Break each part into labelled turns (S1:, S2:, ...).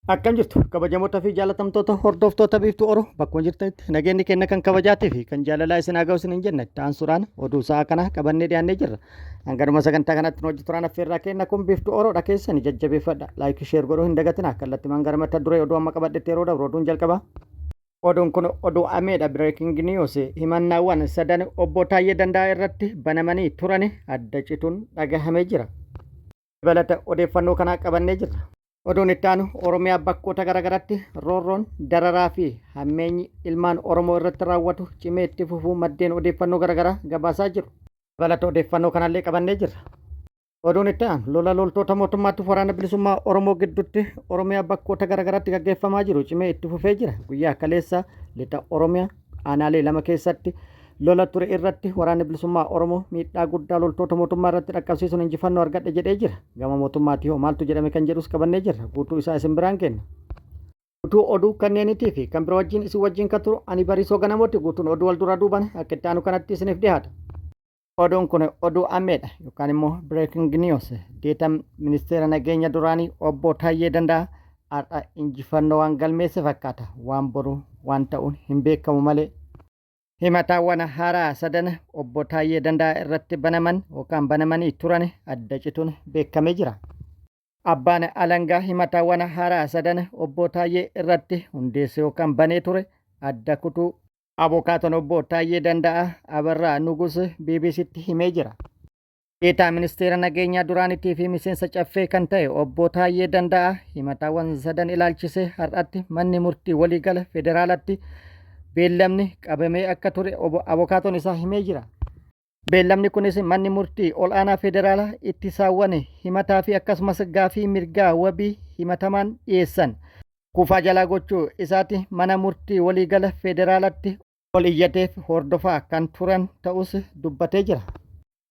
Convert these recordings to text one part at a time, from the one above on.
S1: Akkam jirtu kabajamoota fi jaalatamtoota hordoftoota biiftuu Oroo bakkuma jirtanitti nageenyi kenna kan kabajaatii fi kan jaalalaa isin haa ga'u isin hin jenne ta'an suuraan oduu sa'a kana qabannee dhiyaannee jirra. Hanganuma sagantaa kanatti hojii turaan affeerraa kenna kun biiftuu Oroodha keessani jajjabeeffadha. Laayik sheer godhuu hin dagatina kallattii mangara mata duree oduu amma qabadhetti yeroo dabru oduun jalqaba. Oduun kun oduu ameedha breaking news himannaawwan sadan obbo Taayyee Danda'aa irratti banamanii turani adda cituun dhagahamee jira. Dabalata odeeffannoo kanaa qabannee jirra. Oduun itti aanu Oromiyaa bakkoota garaagaraatti roorroon dararaa fi hammeenyi ilmaan Oromoo irratti raawwatu cimee itti fufuu maddeen odeeffannoo garaagaraa gabaasaa jiru. Dabalata odeeffannoo kanallee qabannee jirra. Oduun itti aanu lola loltoota mootummaatti waraana bilisummaa Oromoo gidduutti Oromiyaa bakkoota garaagaraatti gaggeeffamaa jiru cimee itti fufee jira. Guyyaa kaleessa lixa Oromiyaa aanaalee lama keessatti lola ture irratti waraanni bilisummaa Oromoo miidhaa guddaa loltoota mootummaa irratti dhaqqabsiisuun injifannoo argadhe jedhee jira. Gama mootummaatii hoo maaltu jedhame kan jedhus qabannee jirra. Guutuu isaa isin biraan kenna. Guutuu oduu kanneenitii fi kan bira wajjin isin wajjin kan turu ani Bariisoo Ganamooti. Guutuun oduu wal duraa duuban akka itti aanu kanatti isiniif dhiyaata. Oduun kun oduu ammeedha yookaan immoo breaking news deeta ministeera nageenya duraanii obbo Taayyee Danda'aa har'a injifannoo waan galmeesse fakkaata. Waan boru waan ta'uun hin beekamu malee. Himataawwan haaraa sadan obbo Taayyee Danda'aa irratti banaman yookaan banamanii turan adda cituun beekamee jira. Abbaan alangaa himataawwan haaraa sadan obbo Taayyee irratti hundeesse yookaan banee ture adda kutuu abokaatoon obbo Taayyee Danda'aa Abarraa Nugus BBCtti himee jira. Deetaa ministeera nageenyaa duraanitii fi miseensa caffee kan ta'e obbo Taayyee Danda'aa himataawwan sadan ilaalchisee har'atti manni murtii waliigala federaalatti beellamni qabamee akka ture abokaatoon isaa himee jira. Beellamni kunis manni murtii ol'aanaa federaalaa ittisaawwan himataa fi akkasumas gaafii mirgaa wabii himatamaan dhiyeessan kufaa jalaa gochuu isaati mana murtii waliigala federaalatti ol iyyateef hordofaa kan turan ta'us dubbatee jira.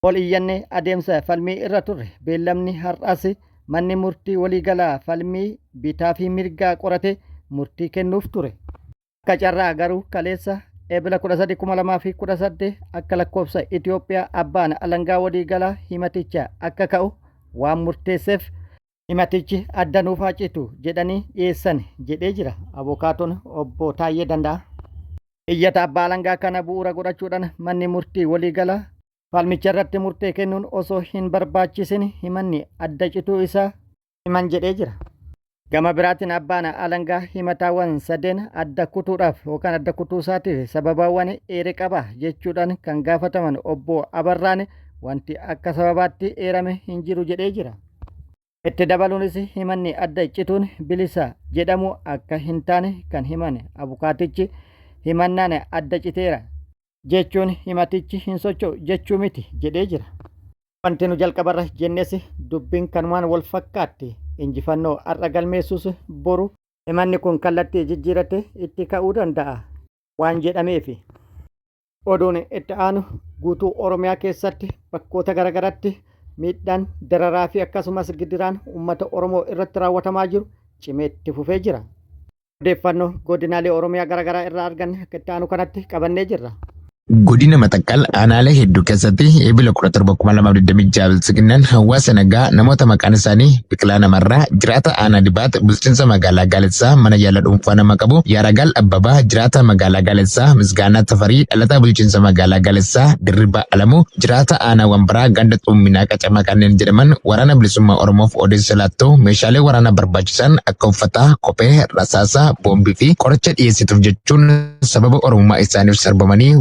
S1: Ol iyyanne adeemsa falmii irra turre beellamni har'as manni murtii waliigalaa falmii bitaa fi mirgaa qorate murtii kennuuf ture. Akka carraa garuu kaleessa eebila 13/2018 akka lakkoofsa Itoophiyaa abbaan alangaa waliigalaa himaticha akka ka'u waan murteesseef himatichi adda nuuf haa citu jedhanii dhiyeessan jedhee jira abokaatoon obbo Taayyee Danda'aa. Iyyata abbaa alangaa kana bu'uura godhachuudhaan manni murtii waliigalaa falmicha irratti murtee kennuun osoo hin barbaachisin himanni adda cituu isaa himan jedhee jira. Gama biraatiin abbaan alangaa himataawwan sadeen adda kutuudhaaf yookaan adda kutuu isaatiif sababaawwan eeree qaba jechuudhaan kan gaafataman obbo Abarraan wanti akka sababaatti eerame hin jiru jedhee jira. Itti dabaluunis himanni adda cituun bilisa jedhamu akka hin taane kan himan abukaatichi himannaan adda citeera jechuun himatichi hin socho'u jechuu miti jedhee jira. Wanti nu jalqabarra jennes dubbiin kanumaan wal fakkaatti. Injifannoo har'a galmeessus boru himanni kun kallattii jijjiirate itti ka'uu danda'a waan jedhameef. Oduun itti aanu guutuu Oromiyaa keessatti bakkoota garaagaraatti miidhaan dararaa fi akkasumas gidiraan uummata Oromoo irratti raawwatamaa jiru cimee itti fufee jira. Odeeffannoo godinaalee Oromiyaa garaagaraa irraa arganne akka itti aanu kanatti qabannee jirra.
S2: Godina Matakkal aanaalee hedduu keessatti eebila 17/2026 bilisiginnaan hawaasa nagaa namoota maqaan isaanii Biqilaa Namarraa jiraata aanaa Dibaat bulchiinsa magaalaa Gaalessaa mana yaala dhuunfaa nama qabu Yaaragal Abbabaa jiraata magaalaa Gaalessaa Misgaanaa Tafarii dhalataa bulchiinsa magaalaa Gaalessaa Dirribaa Alamuu jiraata aanaa Wambaraa ganda Xuumminaa Qacamaa kanneen jedhaman waraana bilisummaa Oromoof odeessa laattoo meeshaalee waraanaa barbaachisan akka uffataa, kophee, rasaasaa, boombii fi qoricha dhiyeessituuf jechuun sababa Oromummaa isaaniif sarbamanii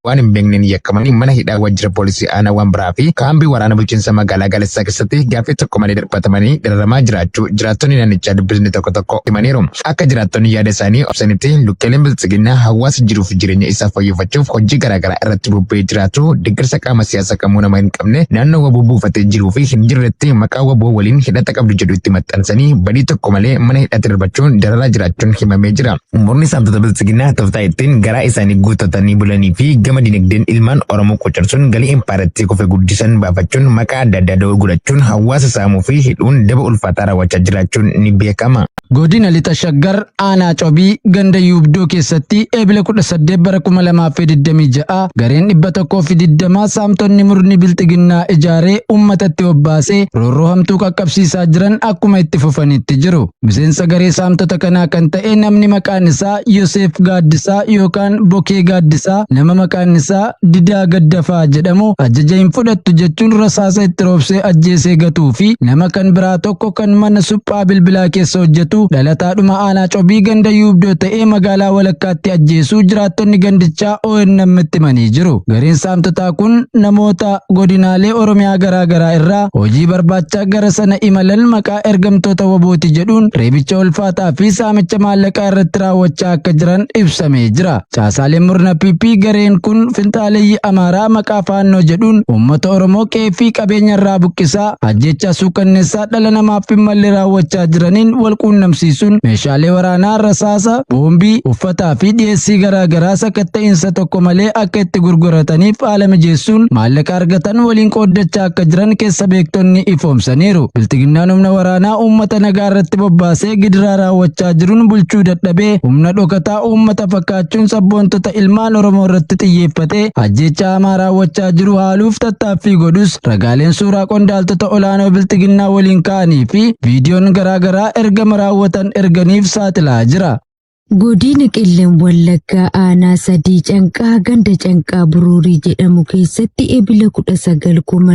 S2: waan hin beekneen yakkamanii mana hidhaa waajjira poolisii aanaa Wambaraa fi kaambii waraana bulchiinsa magaalaa Gaalessaa keessatti gaaffii tokko malee darbatamanii dararamaa jiraachuu jiraattonni naannichaa dubbisni tokko himaniiru. Akka jiraattonni yaada isaanii ibsanitti lukkeeleen bilisiginnaa hawaasa jiruuf jireenya isaa fooyyeffachuuf hojii garaagaraa irratti bobba'ee jiraatu deeggarsa qaama siyaasaa kamuu nama hin qabne naannoo waboo buufatee jiruu fi hin jirretti maqaa waboo waliin hidhata qabdu jedhu itti maxxansanii badii tokko malee mana hidhaatti darbachuun dararaa jiraachuun himamee jira. Murni saamtota bilisiginnaa tooftaa ittiin garaa isaanii guuttatanii bulanii fi gama dinagdeen ilmaan Oromoo qocarsuun galii impaaretti kufe guddisan baafachuun maqaa adda addaa godhachuun hawaasa saamuu fi hidhuun daba ulfaataa raawwachaa jiraachuun ni beekama.
S3: Godina lixa shaggar aanaa cobii ganda yuubdoo keessatti eebila 18 bara 2026 gareen 120 saamtonni murni bilxiginnaa ijaaree uummatatti obbaasee roorroo hamtuu qaqqabsiisaa jiran akkuma itti fufanitti jiru. Miseensa garee saamtota kanaa kan ta'e namni maqaan isaa Yoseef Gaaddisaa yookaan Bokee Gaaddisaa nama maqaan isaa Didaa Gaddafaa jedhamu ajaja hin fudhattu jechuun rasaasa itti roobsee ajjeesee gatuu fi nama kan biraa tokko kan mana suphaa bilbilaa keessa hojjetu dhalataadhuma aanaa cobii ganda yuubdoo ta'ee magaalaa walakkaatti ajjeesuu jiraattonni gandichaa ONN itti himanii jiru. Gareen saamtotaa kun namoota godinaalee Oromiyaa garaa irraa hojii barbaachaa gara sana imalan maqaa ergamtoota wabooti jedhuun reebicha ulfaataa fi saamicha maallaqaa irratti raawwachaa akka jiran ibsamee jira. Caasaaleen murna PP gareen kun finxaaleeyyii Amaaraa maqaa faannoo jedhuun uummata Oromoo qe'ee qabeenya irraa buqqisaa ajjechaa suukanneessaa dhala namaaf hin malle raawwachaa jiraniin wal quunnamsiisuun meeshaalee waraanaa rasaasa, boombii, uffataa fi dhiyeessii garaa sakatta'insa tokko malee akka itti gurgurataniif haala mijeessuun maallaqa argatan waliin qooddachaa akka jiran keessa beektonni ifoomsaniiru. Bilxiginnaan humna waraanaa uummata nagaa irratti bobbaasee gidiraa raawwachaa jiruun bulchuu dadhabee humna dhokataa uummata fakkaachuun sabboontota ilmaan Oromoo irratti xiyyeeffatee ajjeechaa hamaa raawwachaa jiru haaluuf tattaaffii godhus ragaaleen suuraa qondaaltota olaanoo bilxiginnaa waliin ka'anii fi viidiyoon garaa ergama raawwatan erganiif saaxilaa jira.
S4: Godina Qilleen Wallaggaa aanaa sadii Canqaa ganda Canqaa Buruurii jedhamu keessatti eebila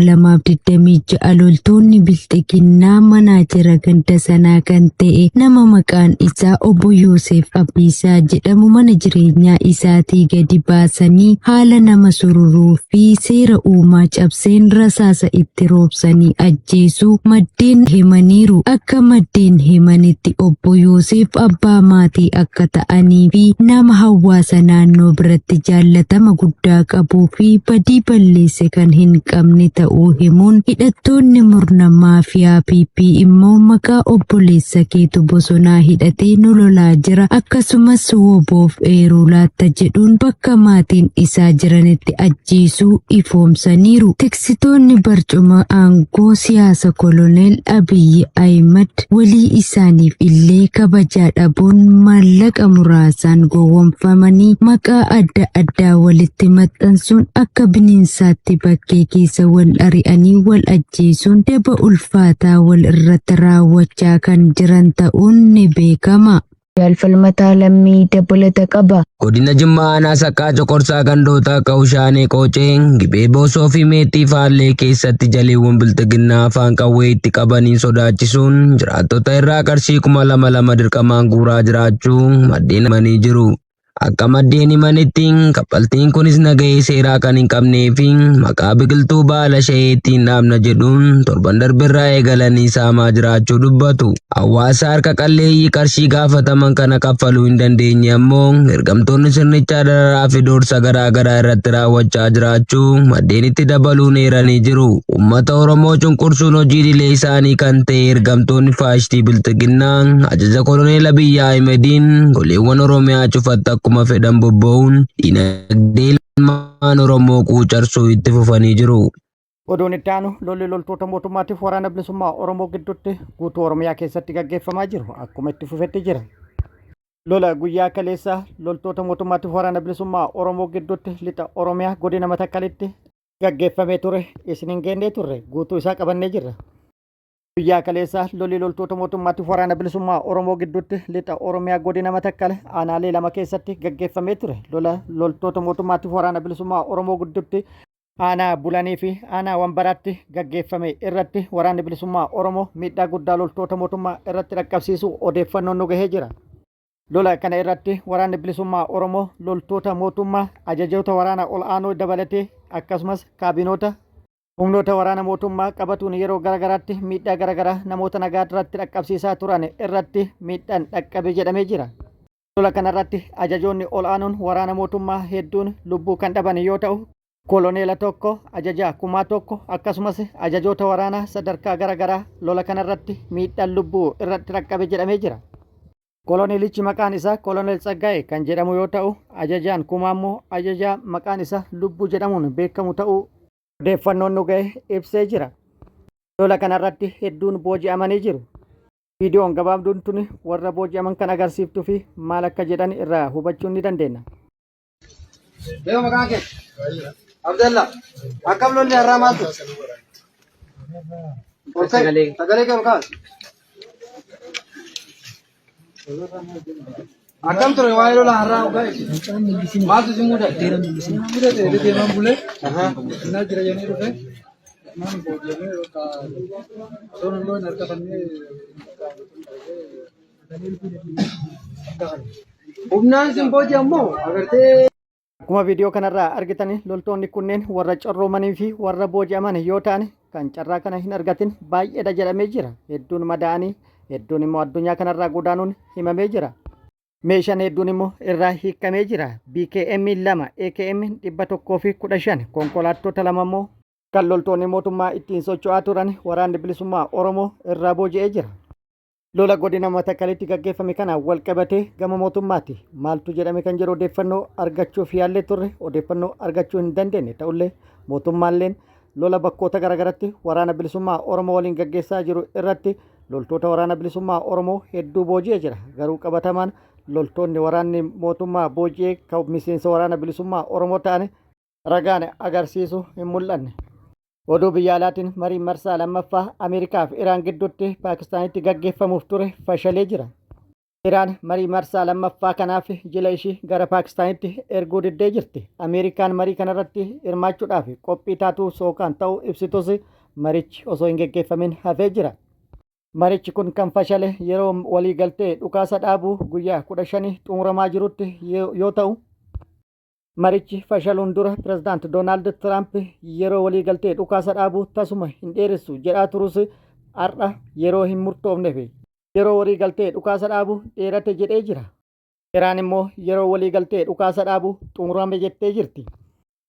S4: 19/2026 loltoonni bilxiginnaa manaajara ganda sanaa kan ta'e nama maqaan isaa obbo Yoosef Abdiisaa jedhamu mana jireenyaa isaatii gadi baasanii haala nama sururuu fi seera uumaa cabseen rasaasa itti roobsanii ajjeesuu maddeen himaniiru. Akka maddeen himanitti obbo Yoosef abbaa maatii akka ta'anii fi nama hawaasa naannoo biratti jaallatama guddaa qabuu fi badii balleesse kan hin qabne ta'uu himuun hidhattoonni murna maafiyaa PP immoo maqaa obboleessa keetu bosonaa hidhatee nu lolaa jira akkasumas woboof eeruu laatta jedhuun bakka maatiin isaa jiranitti ajjeesuu ifoomsaniiru. Tiksitoonni barcuma aangoo siyaasa koloneel Abiyyi Ahimad walii isaaniif illee kabajaa dhabuun maallaqa muraasaan gowwoomfamanii maqaa adda addaa walitti maxxansuun akka bineensaatti bakkee keessa wal ari'anii wal ajjeesuun daba ulfaataa wal irratti raawwachaa kan jiran ta'uun ni beekama.
S5: Falmataa lammii dabalata qaba.
S6: Godina Jimmaa aanaa Saqqaa Coqorsaa Gandootaa Qawushaanee Qoocee Gibee Boosoo fi Meexxii Faallee keessatti jaleewwan bilxiginnaa afaan qawwee itti qabanii sodaachisuun jiraattota irraa qarshii 2,200 dirqamaan guuraa jiraachuu maddeen himanii jiru. Akka maddeen himanitti kaffaltiin kunis nagahee seeraa kan hin qabnee fi maqaa biqiltuu baala shayeettiin dhaabna jedhuun torban darbirraa eegalanii saamaa jiraachuu dubbatu. Hawaasa harka qalleeyyii qarshii gaafataman kana kaffaluu hin dandeenye ammoo ergamtoonni sirnichaa dararaa fi doorsa garaa irratti raawwachaa jiraachuu maddeen itti dabaluun eeranii jiru. Uummata Oromoo cunqursuun hojii idilee isaanii kan ta'e ergamtoonni faashistii bilxiginnaa ajaja koloneel Abiyyi Ahimadiin goleewwan Oromiyaa cufatti akkuma fedhan bobba'uun dinagdee ilmaan Oromoo quucarsuu itti fufanii jiru.
S1: Oduun itti aanu lolli loltoota mootummaatiif waraana bilisummaa Oromoo gidduutti guutuu Oromiyaa keessatti gaggeeffamaa jiru akkuma itti fufetti jira. Lola guyyaa kaleessa loltoota mootummaatiif waraana bilisummaa Oromoo gidduutti lixa Oromiyaa godina Matakkalitti gaggeeffamee ture isin hin geennee turre guutuu isaa qabannee jirra. Guyyaa kaleessa lolli loltoota mootummaatiif waraana bilisummaa Oromoo gidduutti lixa Oromiyaa godina Matakkal aanaalee lama keessatti gaggeeffamee ture. Lola loltoota mootummaatiif waraana bilisummaa Oromoo gidduutti aanaa Bulanii fi aanaa Wambaraatti gaggeeffame irratti waraanni bilisummaa Oromoo miidhaa guddaa loltoota mootummaa irratti dhaqqabsiisu odeeffannoon nu gahee jira. Lola kana irratti waraanni bilisummaa Oromoo loltoota mootummaa ajajoota waraana ol aanoo dabalatee akkasumas kaabinoota humnoota waraana mootummaa qabatuun yeroo garagaraatti miidhaa garagaraa namoota nagaa irratti dhaqqabsiisaa turan irratti miidhaan dhaqqabe jedhamee jira. Lola kanarratti ajajoonni ol aanoon waraana mootummaa hedduun lubbuu kan dhaban yoo ta'u koloneela tokko ajajaa kumaa tokko akkasumas ajajoota waraanaa sadarkaa garagaraa lola kanarratti miidhaan lubbuu irratti dhaqqabe jedhamee jira. Koloneelichi maqaan isaa koloneel Tsaggaa'e kan jedhamu yoo ta'u ajajaan kumaa immoo ajajaa maqaan isaa lubbuu jedhamuun beekamu ta'uu odeeffannoon nu ga'e ibsee jira. Lola kanarratti hedduun booji'amanii jiru. Viidiyoon gabaabduun tuni warra booji'aman kan agarsiiftuu fi maal akka jedhan irraa hubachuu ni dandeenya.
S7: Leo maqaan kee? Abdalla. Akkam lolli har'aa maaltu? Sagalee kee ol kaas. Akkam ture waa'ee lola har'aa ol kaa'e? Maaltu si mudate? Mudate deemaan bulee. Naa jira jennee dhufe. Naan booji'amee soon loon harkafannee humnaan sin booji'ammoo agartee.
S1: Akkuma viidiyoo kanarraa argitan loltoonni kunneen warra carroomanii fi warra booji'aman yoo ta'an kan carraa kana hin argatin baay'eedha jedhamee jira. Hedduun madaa'anii hedduun immoo addunyaa kanarraa godaanuun himamee jira. Meeshaan hedduun immoo irraa hiikamee jira. BKM 2 AKM 115 konkolaattota 2 immoo kan loltoonni mootummaa ittiin socho'aa turan waraanni bilisummaa Oromoo irraa booji'ee jira. Lola godina Matakkalitti gaggeeffame kana wal qabatee gama mootummaatti maaltu jedhame kan jedhu odeeffannoo argachuuf yaallee turre odeeffannoo argachuu hin dandeenye ta'ullee mootummaalleen lola bakkoota garaagaratti waraana bilisummaa Oromoo waliin gaggeessaa jiru irratti loltoota waraana bilisummaa Oromoo hedduu booji'ee jira. Garuu qabatamaan loltoonni waraanni mootummaa booji'ee kan miseensa waraana bilisummaa Oromoo ta'an ragaan agarsiisu hin mul'anne. Oduu biyya alaatiin marii marsaa lammaffaa Ameerikaa fi Iraan gidduutti Paakistaanitti gaggeeffamuuf ture fashalee jira. Iraan marii marsaa lammaffaa kanaaf jila ishii gara Paakistaanitti erguu diddee jirti. Ameerikaan marii kanarratti hirmaachuudhaaf qophii taatuu sookaan ta'uu ibsitus marichi osoo hin gaggeeffamin hafee jira. Marichi kun kan fashale yeroo waliigaltee dhukaasa dhaabuu guyyaa 15 xumuramaa jirutti yoo ta'u marichi fashaluun dura pirezidaant Doonaald Tiraamp yeroo waliigaltee dhukaasa dhaabuu tasuma hin dheeressu jedhaa turus har'a yeroo hin murtoofneef yeroo waliigaltee dhukaasa dhaabuu dheerate jedhee jira. Iraan immoo yeroo waliigaltee dhukaasa dhaabuu xumurame jettee jirti.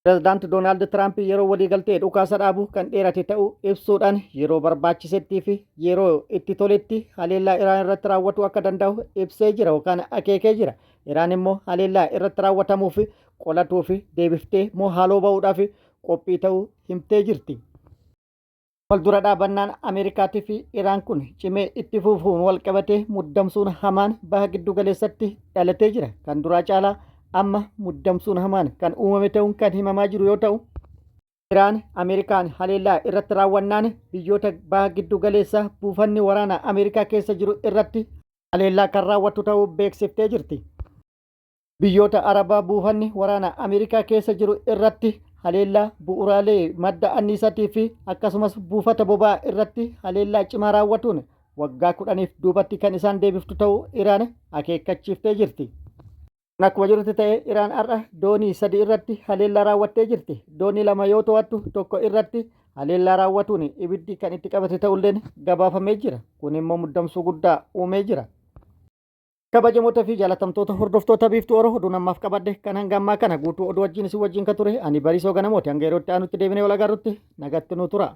S1: Pirezidaant Doonaald Tiraamp yeroo waliigaltee dhukaasa dhaabuu kan dheerate ta'uu ibsuudhaan yeroo barbaachisettii fi yeroo itti toletti haleellaa Iraan irratti raawwatu akka danda'u ibsee jira yookaan akeekee jira. Iraan immoo haleellaa irratti raawwatamuuf qolatuu fi deebiftee moo haaloo ba'uudhaaf qophii ta'uu himtee jirti. Waldura dhaabannaan Ameerikaatii fi Iraan kun cimee itti fufuun wal qabatee muddamsuun hamaan baha giddu galeessatti dhalatee jira. Kan duraa caalaa amma muddamsuun hamaan kan uumame ta'uun kan himamaa jiru yoo ta'u, Iraan Ameerikaan haleellaa irratti raawwannaan biyyoota baha giddu galeessaa buufanni waraanaa Ameerikaa keessa jiru irratti haleellaa kan raawwatu ta'uu beeksiftee jirti. Biyyoota Arabaa buufanni waraanaa Ameerikaa keessa jiru irratti haleellaa bu'uuraalee madda anniisaatii fi akkasumas buufata boba'aa irratti haleellaa cimaa raawwatuun waggaa 10f duubatti kan isaan deebiftu ta'uu Iraan akeekkachiiftee jirti. Akkuma jirutti ta'ee Iraan har'a doonii 3 irratti haleellaa raawwattee jirti. Doonii 2 yoo to'attu tokko irratti haleellaa raawwatuun ibiddi kan itti qabate ta'ulleen gabaafamee jira. Kun immoo muddamsuu guddaa uumee jira. Kabajamoota fi jaalatamtoota hordoftoota biiftuu Oromoo oduu namaaf qabadde kan hanga ammaa kana guutuu oduu wajjin isin wajjin kan ture ani Bariisoo Ganamooti hanga yerootti aanutti deebinee wal agarrutti nagatti nu tura.